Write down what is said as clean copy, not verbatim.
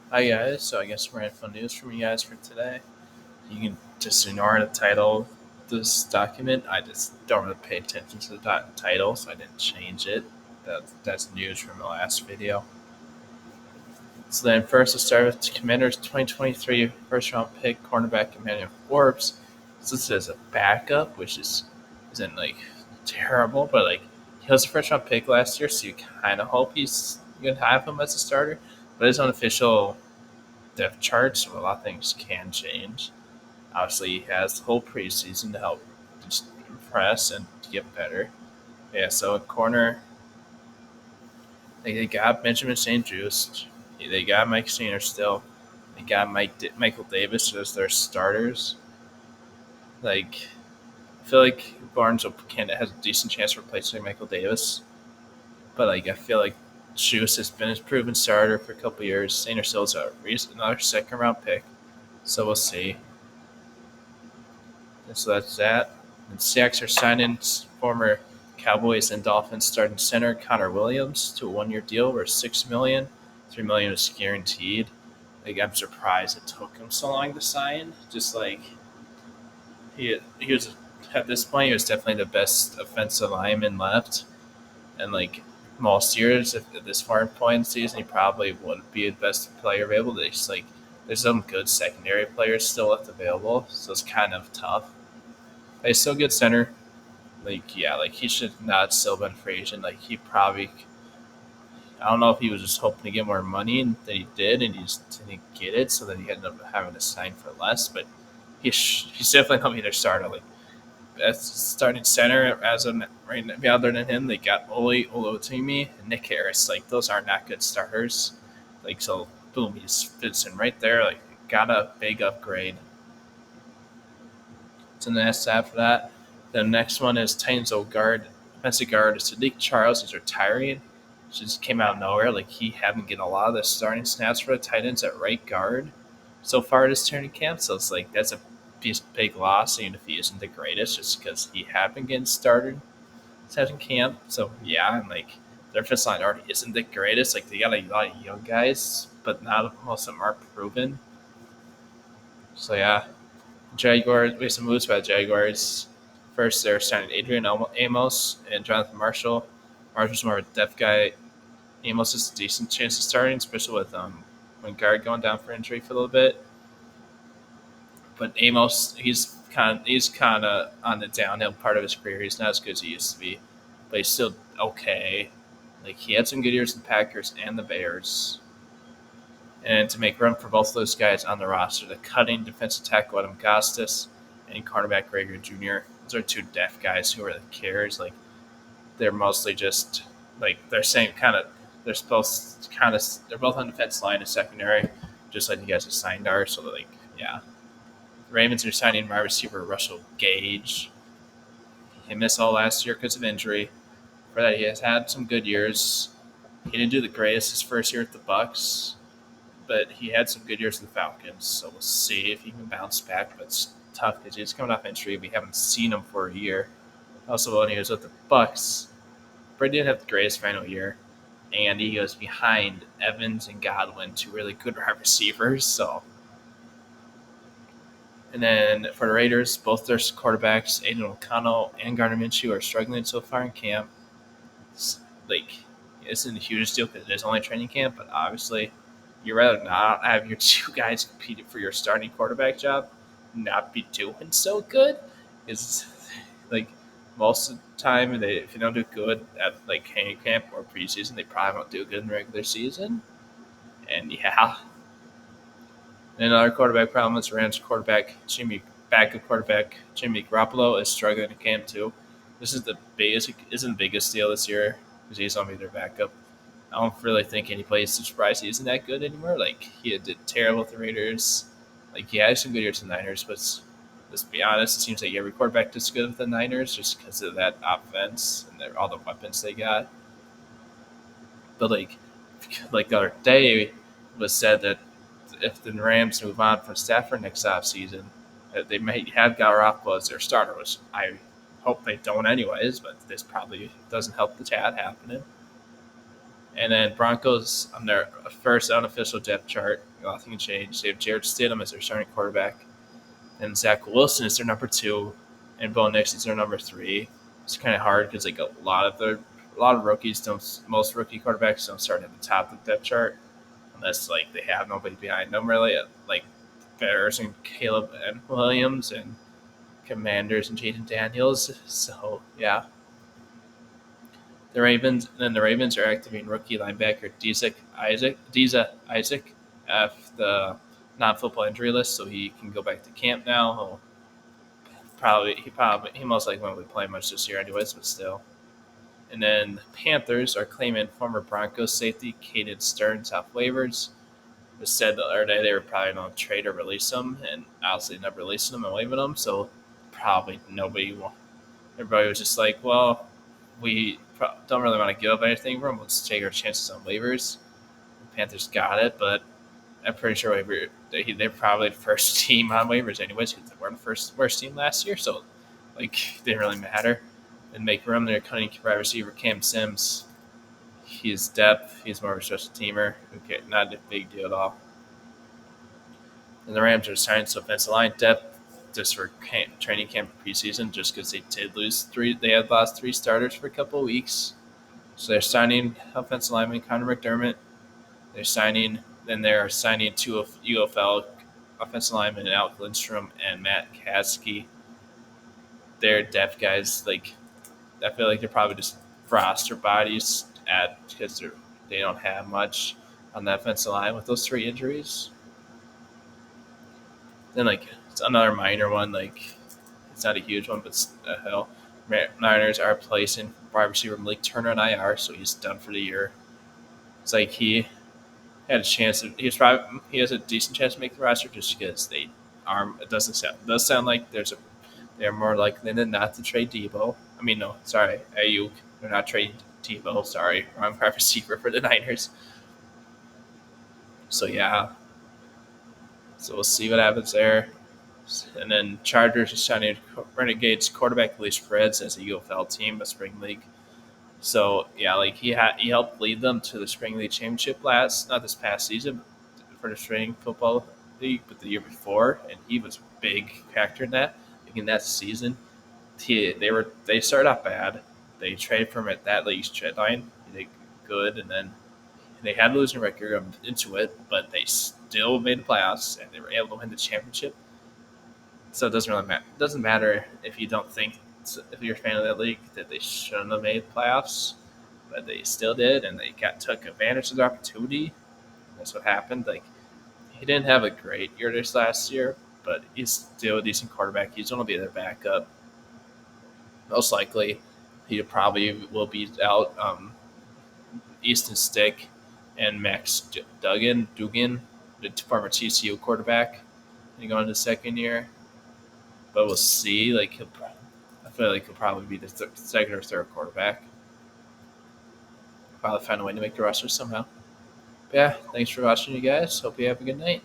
Hi guys, so I guess we're having fun news from you guys for today. You can just ignore the title of this document. I just don't really pay attention to the title, so I didn't change it. That's news from the last video. So then first let's start with Commanders 2023 first round pick cornerback Emmanuel Forbes. So this is a backup, which isn't like terrible, but like he was a first round pick last year, so you kind of hope he's gonna have him as a starter. But his unofficial depth chart, so a lot of things can change. Obviously, he has the whole preseason to help just impress and to get better. Yeah, so at corner, they got Benjamin St. Juste. They got Mike Senior still. They got Michael Davis as their starters. Like, I feel like Barnes has a decent chance of replacing Michael Davis. But, like, I feel like Juste has been his proven starter for a couple years. Senior still's another second round pick. So we'll see. And so that's that. And Seahawks are signing former Cowboys and Dolphins starting center Connor Williams to a 1 year deal worth $6 million. $3 million is guaranteed. Like I'm surprised it took him so long to sign. Just like he was at this point, he was definitely the best offensive lineman left. And like most years, if at this far point in the season, he probably wouldn't be the best player available. There's some good secondary players still left available, so it's kind of tough. He's still good center. Like yeah, like he should not still been free agent. Like he probably, I don't know if he was just hoping to get more money than he did, and he just didn't get it, so then he ended up having to sign for less. But he's definitely gonna be their starter. Like as starting center as of right now, other than him, they got Oli Olotimi and Nick Harris. Like those are not good starters. Like so, boom, he just fits in right there. Like got a big upgrade. So next after that, the next one is Titans old guard, offensive guard Sadiq Charles. He's retiring. Just came out of nowhere. Like he hadn't getting a lot of the starting snaps for the Titans at right guard so far this training camp. So it's like that's a big loss, even if he isn't the greatest, just because he had been getting started session camp. So yeah, and like their offensive line already isn't the greatest. Like they got a lot of young guys, but not most of them are proven. So yeah, Jaguars. We have some moves by the Jaguars. First, they're signing Adrian Amos and Jonathan Marshall. Marshall's more of a depth guy. Amos has a decent chance of starting, especially with when guard going down for injury for a little bit. But Amos, he's kind of on the downhill part of his career. He's not as good as he used to be, but he's still okay. Like he had some good years in the Packers and the Bears. And to make room for both of those guys on the roster, the cutting defensive tackle Adam Costas and cornerback Gregor Jr. Those are two depth guys who are the carriers. Like they're mostly just like they're same kind of. They're supposed kind of. They're both on the defense line and secondary, just like you guys assigned are. So like yeah, the Ravens are signing wide receiver Russell Gage. He missed all last year because of injury. For that, he has had some good years. He didn't do the greatest his first year at the Bucks, but he had some good years with the Falcons. So we'll see if he can bounce back. But it's tough because he's coming off injury. We haven't seen him for a year. Also, when he was with the Bucks, Brady didn't have the greatest final year, and he goes behind Evans and Godwin, two really good wide receivers. So, and then for the Raiders, both their quarterbacks, Aiden O'Connell and Gardner Minshew, are struggling so far in camp. It's like, it's isn't a huge deal because it is only training camp, but obviously you'd rather not have your two guys compete for your starting quarterback job, not be doing so good. Is like most of the time, if you don't do good at like training camp or preseason, they probably won't do good in the regular season. And yeah, and another quarterback problem is Rams backup quarterback Jimmy Garoppolo is struggling in camp too. This is the biggest isn't the biggest deal this year because he's only their backup. I don't really think anybody's surprised he isn't that good anymore. Like he did terrible with the Raiders. Like he had some good years with the Niners, but let's be honest, it seems like every quarterback does good with the Niners just because of that offense and all the weapons they got. But like the other day, it was said that if the Rams move on from Stafford next offseason, that they may have Garoppolo as their starter, which I hope they don't anyways, but this probably doesn't help the chat happening. And then Broncos on their first unofficial depth chart, nothing can change. They have Jared Stidham as their starting quarterback, and Zach Wilson is their number 2, and Bo Nix is their number 3. It's kind of hard because like a lot of rookies don't. Most rookie quarterbacks don't start at the top of the depth chart unless like they have nobody behind them really, like Bears and Caleb and Williams and Commanders and Jaden Daniels. So yeah, the Ravens are activating rookie linebacker Deza Isaac off the non-football injury list, so he can go back to camp now. He most likely won't be playing much this year anyways, but still. And then the Panthers are claiming former Broncos safety Caden Stearns off waivers. It was said the other day they were probably going to trade or release him, and obviously never releasing him and waiving him, so probably nobody will. Everybody was just like, well, we don't really want to give up anything for him. Let's take our chances on waivers. The Panthers got it, but I'm pretty sure they're probably the first team on waivers anyways because they were the worst team last year, so like it didn't really matter. And make room, they're cutting wide receiver Cam Sims. He's depth. He's more of a special teamer. Okay, not a big deal at all. And the Rams are signing some offensive line depth just for training camp preseason, just because they did lose 3. They had lost 3 starters for a couple of weeks, so they're signing offensive lineman Connor McDermott. They're signing 2 of UFL offensive linemen, Alec Lindstrom and Matt Kasky. They're depth guys. Like I feel like they're probably just roster bodies because they don't have much on the offensive line with those 3 injuries. Then like it's another minor one, like it's not a huge one, but hell, Niners are placing wide receiver Malik Turner on IR, so he's done for the year. It's like he had a chance. He has a decent chance to make the roster just because it does sound like they're more likely than not to trade Debo. I mean, no, sorry, Ayuk. They're not trading Debo. Sorry, wrong wide receiver for the Niners. So yeah, so we'll see what happens there. And then Chargers are signing Renegades quarterback Lee Spreads as a UFL team, a spring league. So yeah, like he helped lead them to the spring league championship not this past season for the spring football league, but the year before, and he was a big factor in that. Like in that season, they started off bad. They traded from at that league's deadline. They did good, and then they had a losing record into it, but they still made the playoffs and they were able to win the championship. So it doesn't really matter. It doesn't matter if you don't think if you're a fan of that league that they shouldn't have made playoffs, but they still did, and they took advantage of the opportunity. That's what happened. Like he didn't have a great year this last year, but he's still a decent quarterback. He's going to be their backup. Most likely, he probably will be out Easton Stick and Max Duggan, the former TCU quarterback, and going into the second year. But we'll see. I feel like he'll probably be the second or third quarterback. Probably find a way to make the roster somehow. But yeah, thanks for watching, you guys. Hope you have a good night.